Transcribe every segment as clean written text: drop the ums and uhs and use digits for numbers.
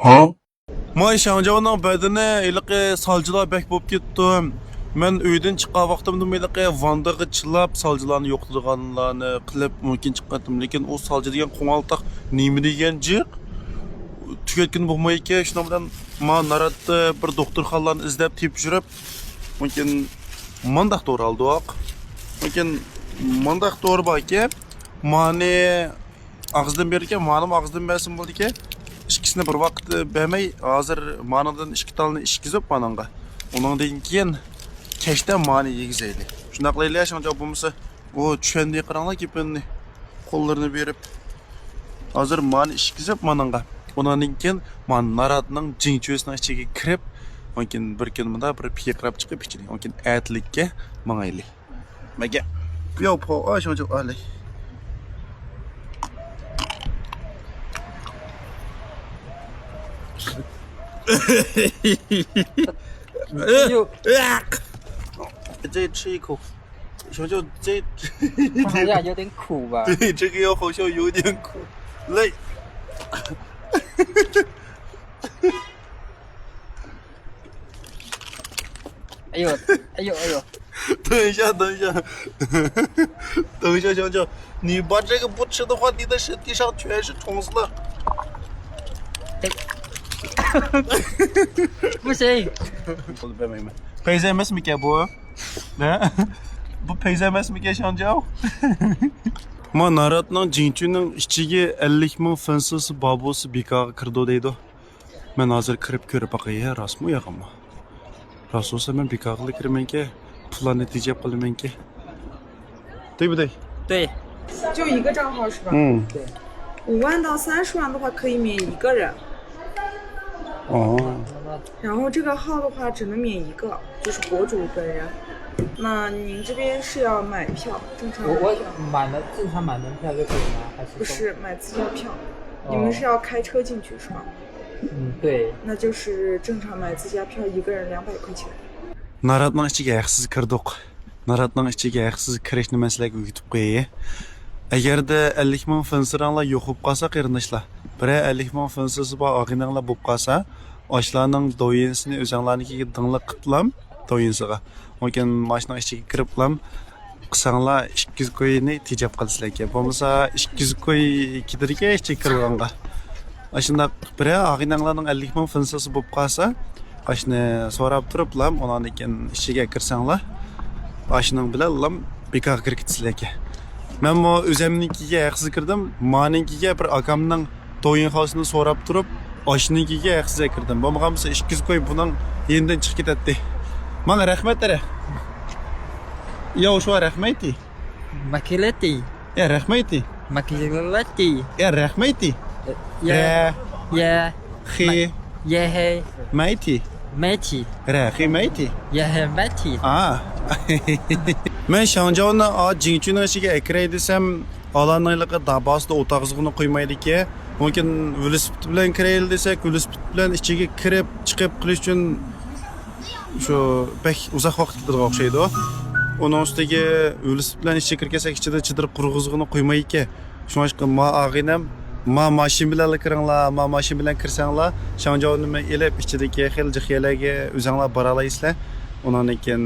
May Şanjavanın bədini iliqi salcılar bək bo'lib ketdim. Men uydan chiqqan vaqtimda iliqi vandaga chilab salcılarni yo'qtirganlarni qilib mumkin chiqqandim, lekin u salcı degan qo'ng'altaq nima degan jiq tugatgan bo'lmay ekan. Shuning bilan men naratda bir doktorxonalarni izlab tepib yurib, mumkin mandaq to'g'ri oldiq. Mumkin mandaq to'g'ri bor ekan. Mani og'izdan bergan, mening og'izdan bersin bo'ldi ekan. İkisini bir vaqt bermey, hazır manıdan iki talını işkizip mananga. Ondan keyin keşten mani yegizeyli. Şundaqla yaşanca bulmasa o düşendiği qaranlar kepinni kollarını berip hazır mani işkizip mananga. Ondan keyin man naratning jinchösінің içine kirip, onkin bir kunmada bir piqrab chiqib ichini. Onkin atlikka mangayli. Maga yo po ashoncha alay.这吃一口，小舅这好像有点苦吧？对，这个药好像有点苦，累。哎呦，哎呦，哎呦！等一下，等一下，等一下，小舅，你把这个不吃的话，你的身体上全是虫子了。不行。Peyzemez mi ki bu? Ne? Bu peyzemez mi ki Şanjao? Ma naratning jinchuning ichiga 50 ming fransız babosi bekaga kirdi deydi. Men hozir kirib ko'rib baqay, rostmi yo'qmi? Rost bo'lsa men bekaga kirmayman-ki, pullarni tejab qilaman-ki. 对不对？对。就一个账号是吧？嗯。对。5万到30万的话可以免一个人。哦。然后这个号的话只能免一个，就是博主本人。那您这边是要买票，正常买票？我买了正常买门票就可以吗？还是不是买自驾票？你们是要开车进去是吗？嗯，对。那就是正常买自驾票，一个人200块钱。 Naratning ichiga haqsiz kirdik. Naratning ichiga haqsiz kirishni men sizlarga o'rgatib qo'yay. Agarda 50 ming franslarlar yo'q bo'lib qolsa, qarindoshlar, bir 50 ming fransız bor og'inanglar bo'lib qolsa, oshlarning doyinsini o'zinglarnikiga dingliq qilib, doyinsiga. Mumkin mashinaning ichiga kiriblam, qilsanglar 200 ko'yni tejab qilsizlar ekan. Bo'lmasa 200 ko'y kidirga ichiga kirganga. Ashunda bir og'inanglarning 50 ming fransız bo'lib qolsa, ashni so'rab turiblam, ondan keyin ichiga kirsanglar, ashning bilan bekor kirib ketsizlar ekan. Men bu o'zimnikiga haqsiz kirdim, meninkiga bir akamning to'yin xosini so'rab turib, ashnikiga haqsiz kirdim. Bo'lmag'amsa 200 ko'y buning yendan chiqib ketadi. Mana rahmat dara. Yo, shu rahmati. Makilati. Ya rahmati. Makilati. Ya rahmati. Ya. Ya. Khi. Ya hey. Maiti. Mati. Rahi maiti. Ya hey mati. Aa. Men Şanjao'ni jinchuning ichiga kiray desam, alanayliqi dabasida o'taqizg'ini qo'ymaydi ekan. Mumkin velosiped bilan kirayli desak, velosiped bilan ichiga kirib, chiqib qilish uchun shu pek uzoq vaqt ketadigan o'xshaydi. Uning ustiga velosiped bilan ichiga kirgasak, ichida chidirib qurg'izg'ini qo'ymaydi ekan. Shuning uchun ma ag'inam ma mashin bilan kiringlar, ma mashin bilan kirsanglar, Şanjao'ni men elib ichidagi xil jihalarga o'zinglar bora olasizlar. Undan keyin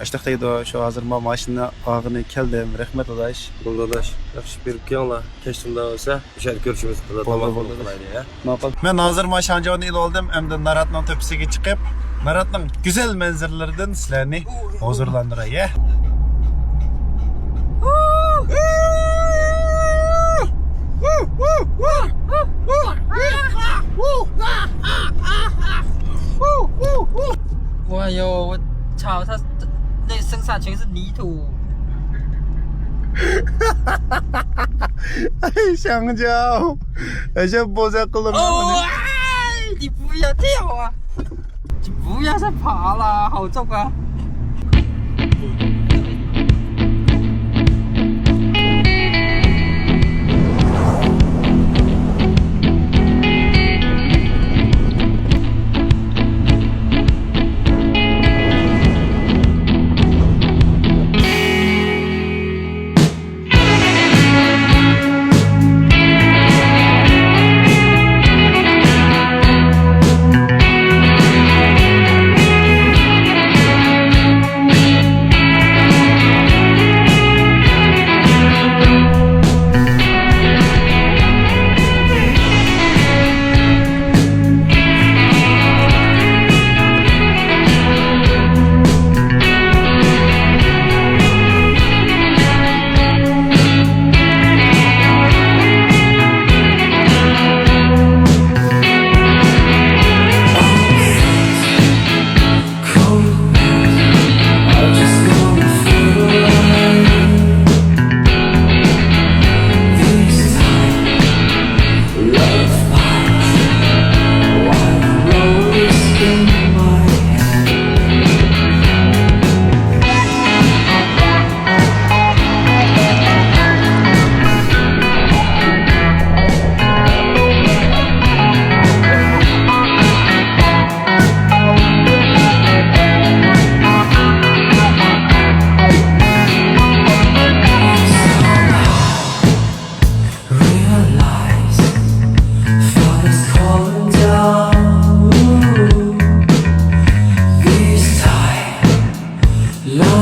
Aştaqdaydı şu hazır ma maşina ağını keldim. Rahmet adaş. Dadaş, yaxshi berib kelinglar. Kechtimda bo'lsa, o'sha ko'rishimiz qiladi ya. Maqul. Men hozir ma Şanjao'ni il oldim. Endi Naratning tepasiga chiqib, Naratning go'zal manzaralaridan sizlarni huzurlantiray.哎呦，我操，他那身上全是泥土。哎，香蕉，而且不在哥伦比亚。哦，你不要跳啊！你不要再爬了，好重啊！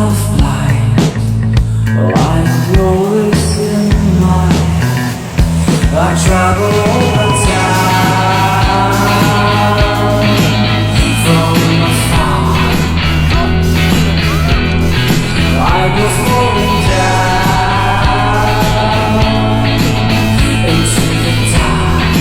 of light, light always in my head. I travel over time from afar. I go falling down into the tide.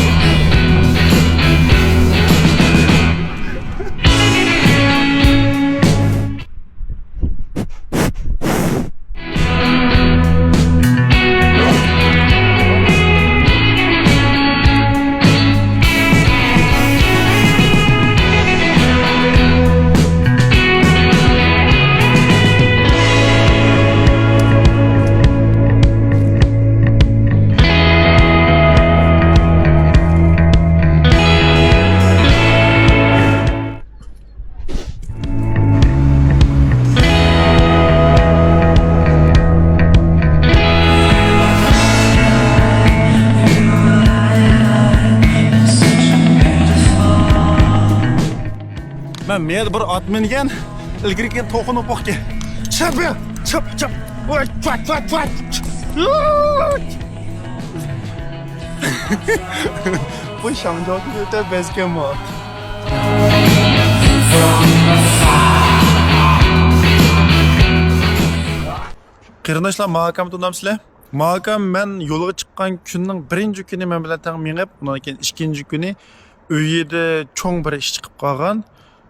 Ben meyed bir at mingan, ilgirken to'qinib boqga. Chap ya, chap chap. Voy, vat vat vat. Bu şamjotni o'ta bezganmi? Qarindoshlar, mahkam tunamsizlar. Mahkam men yo'lga chiqqan kunning birinchi kuni men bilan tang mengib, undan keyin ikkinchi kuni uyida cho'ng bir ish chiqib qolgan.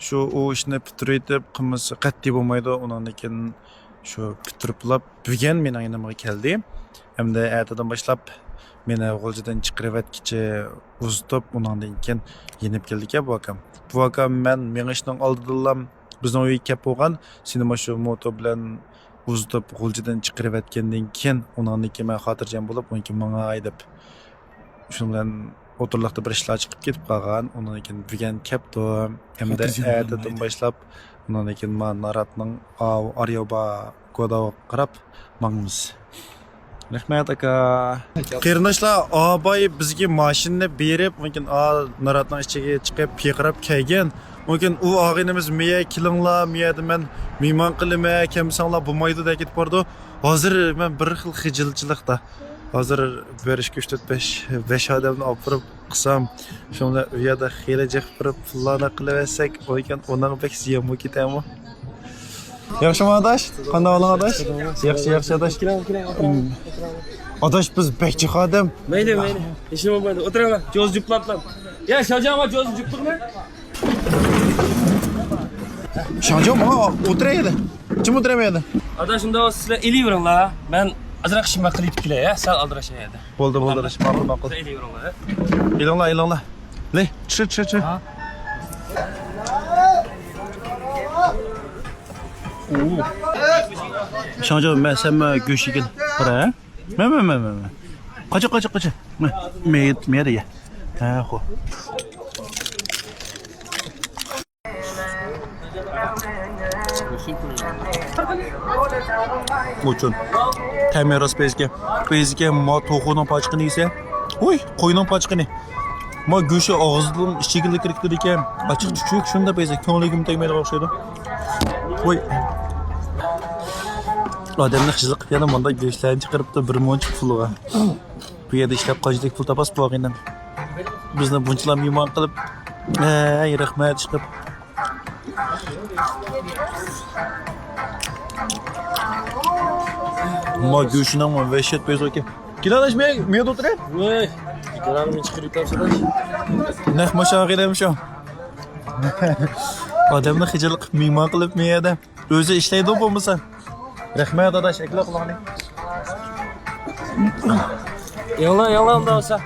Şu o ishni bitirib qilmasi qat'iy bo'lmaydi. Undan keyin shu bitiriplab bugun mening yanimga keldi. Hamda ertadan boshlab meni G'o'ljidan chiqarayotkicha uzitib, undan keyin yenib keldik bu akam. Bu akam men mengishning oldidan bizning uyga kelib bo'lgan, seni mana shu moto bilan uzitib G'o'ljidan chiqarayotgandan keyin undan keyin men xotirjam bo'lib, unga menga aydib shu bilan o'tirliqda bir ishlar chiqib ketib qolgan. Undan keyin bugun kelibdi. Hamda ertadan boshlab undan keyin men Naratning Aryoba ko'dava qarab mangmiz. Rahmat aka. Qarindoshlar, abay bizga mashinani berib, mumkin Naratning ichiga chiqib piqirib kelgan. Mumkin u og'inimiz miya kilinglar, miyada men mehmon qilma, kamsanglar bo'lmaydi deb ketib bordi. Hozir men bir xil xijilchilikda. Hozir 1-2-3-4-5 odamni olib turib qilsam, shunda u yerda xiylajiq turib pullarni qilaversak, o'ygan uning bek ziyon bo'lib ketami? Yaxshimi adash? Qanday oling adash? Yaxshi adash. Adash biz bekchi xodim. Mayli. İşim olmadı. Oturalım. Joz cuplatlam. Ya Şacan var joz cuptuk mu? Şancam o'tiraydi. Kim o'tiramaydi? Adaşım da sizler eliyorum la. Ben azraq işime qilib kelay ya. Sal aldirashaydi. Bo'ldi, adash. Ma'qul. Eliyorum la. Elinglar. Le, chiq. Şancam, men senma go'sht yegin. Qara. Men. Qacha. Meyda ye. Ha, xo'p. Uchun kameras bezga mo to'g'oning pochqini yesa, qo'y, qo'yning pochqini. Mo go'shi og'izdan ichiga kirib ekan, ochiq chuchuk shunda bezak ko'ngligim tegmaydi o'xshaydi. Qo'y. Odamni xizliq qilib yana bunday go'shtlarni chiqaribdi bir monch pulga. Bu yerda ishlab qolishlik pul tapas bo'lgandan. Bizni bunchalar mehmon qilib, rahmat chiqib. Ma go'shini ham vahshat bezak. Keladish men o'tiray. Voy. Kalamni chiqarib topsadash. Naq mashag'ilam shu. Odamni xijillik mehmon qilib meyada o'zi ishlaydi bo'lmasa. Rahmat adash, akla qilinglar. Yo'la unda olsa.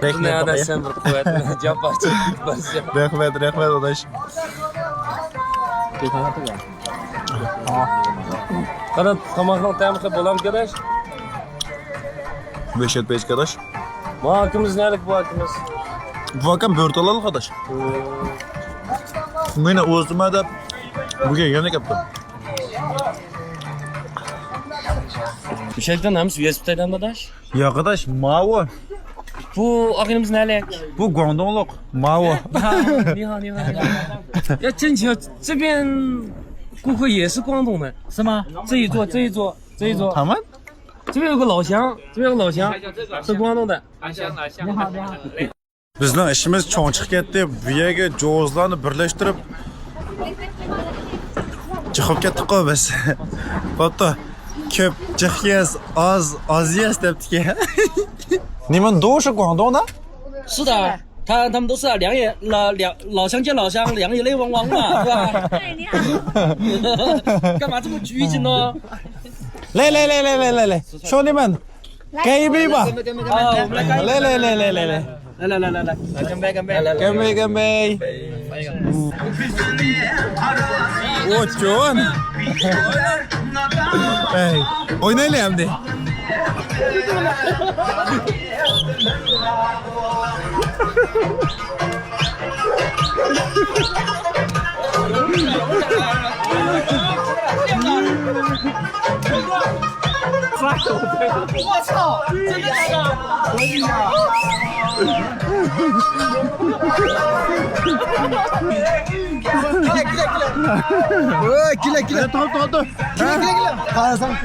Rahmat adash, sen bir quvvatli javob Rahmat adash. Qara tomoqning ta'mi bo'lam kadash. Vahshat bez adash. Bu akimiz nelik bu akimiz? Bu akam bo'rtalal adash. Meni o'zimda deb bugun yana keldim. Müşelden namız Vespitay'dan adaş. Ya adash, Mao. Bu akimiz nelik? Bu Guangdongluk. Mao. 你好。要争取这边顾客也是广东的，是吗？这一桌，他们这边有个老乡，是广东的。 bizning ishimiz cho'ng chiqib ketdi. Bu yerga jozlarni birlashtirib chiqib ketdik-ku biz. Bo'pti. Ko'p jihyas, oz yes debdik. 你们都是广东的？是的，他们都是老乡见老乡，两眼泪汪汪嘛，是吧？对，你好。干嘛这么拘谨呢？来，兄弟们，干一杯吧！好，我们来干一杯。来，干杯！O John. Hey, oynayalım hem de. Güle. Dur. Güle. Kazan.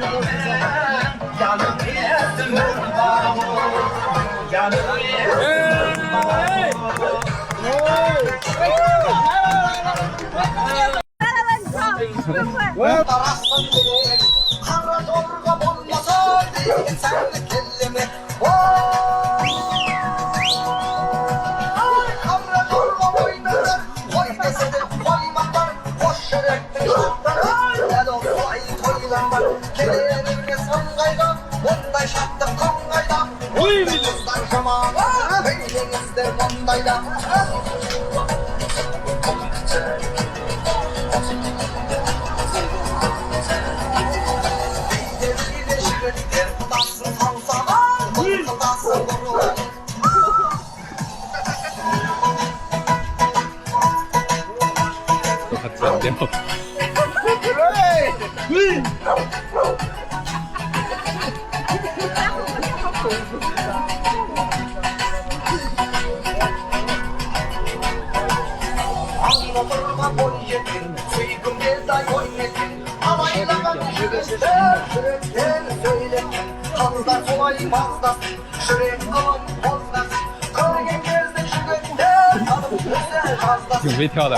挺会跳的。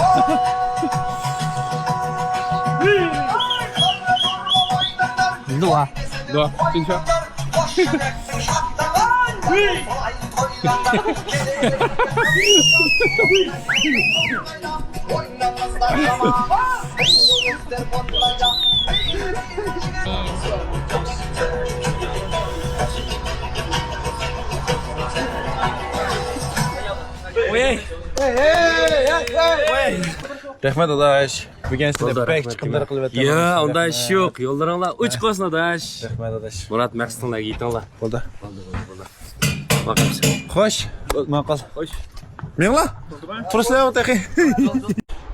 你录啊，录进去。Rahmat adaş. Bugün sizde pek çıkımlar kılıp ettim. Ya, onda iş yok. Yollarınla uç olsun adaş. Rahmat adaş. Murat Mersin'le gittinler. Oldu. Bakalım sen. Hoş. Maqal. Hoş. Mengla. Turistlar o'taqi.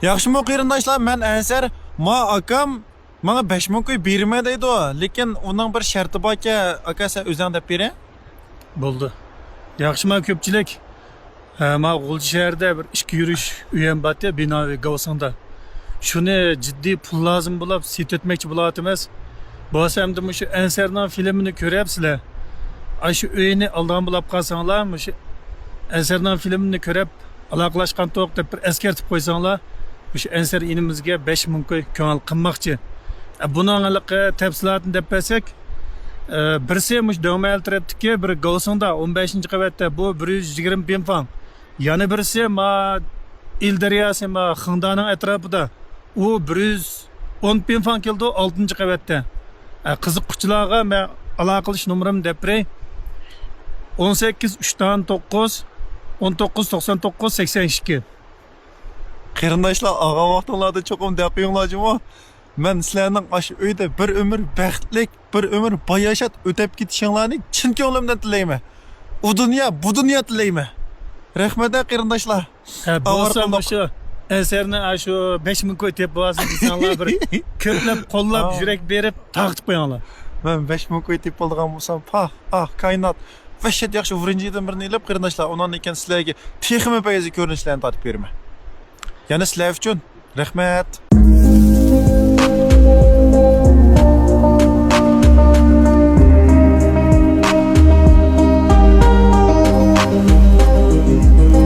Yaxshimi qarindoshlar, men Ansar, ma akam menga 5000 qo'y berma deydi o. Lekin uning bir sharti borki, aka sen o'zing deb bering. Bo'ldi. Yaxshimi ko'pchilik ma G'ulji shahrida bir ishga yurish uyam batya binoviy Gavsonda. Shuni jiddiy pul lozim bo'lib, set etmoqchi bo'layotimiz. Bo'lsa-hamda shu Ansarning filmini ko'ryapsizlar. Shu uyni aldan bo'lib qolsanglar, shu Ansarning filmini ko'rib, aloqalashgan to'q deb bir eskartib qo'ysanglar, shu Ansar inimizga 5000 qo'y ko'ngil qilmoqchi. Buning tafsilotini deb bersak, birisi Dömel tarafdagi bir Gavsonda 15-qavatda bu 120 bin frank. Yana birisi İl Deryası Xindaning atrofida u 110 bin frank keldi 6-qavatda. Qiziquvchilarga men aloqa qilish nomerimni deb beray. 18 3-9 1999 82. Qarindoshlar, og'a vaqtinglarda cho'qim deb qo'yinglarmi? Men sizlarning ash uyda bir umr baxtlik, bir umr boyashat o'tab ketishinglarni chin ko'nglimdan tilayman. U dunyo, bu dunyo tilayman. Rahmat qarindoshlar. Bo'lsa shu Ansarni shu 5000 qo'y deb bo'lsa insonlar bir ko'plab qo'llab yurak berib taqtib qo'yinglar. Men 5000 qo'y deb bo'lgan bo'lsam, kainat vahshat yaxshi birinchidan birini ilib qarindoshlar, undan ekan sizlarga texmi payizi ko'rinishlarni tortib beraman. Yana sizlar uchun rahmat. Thank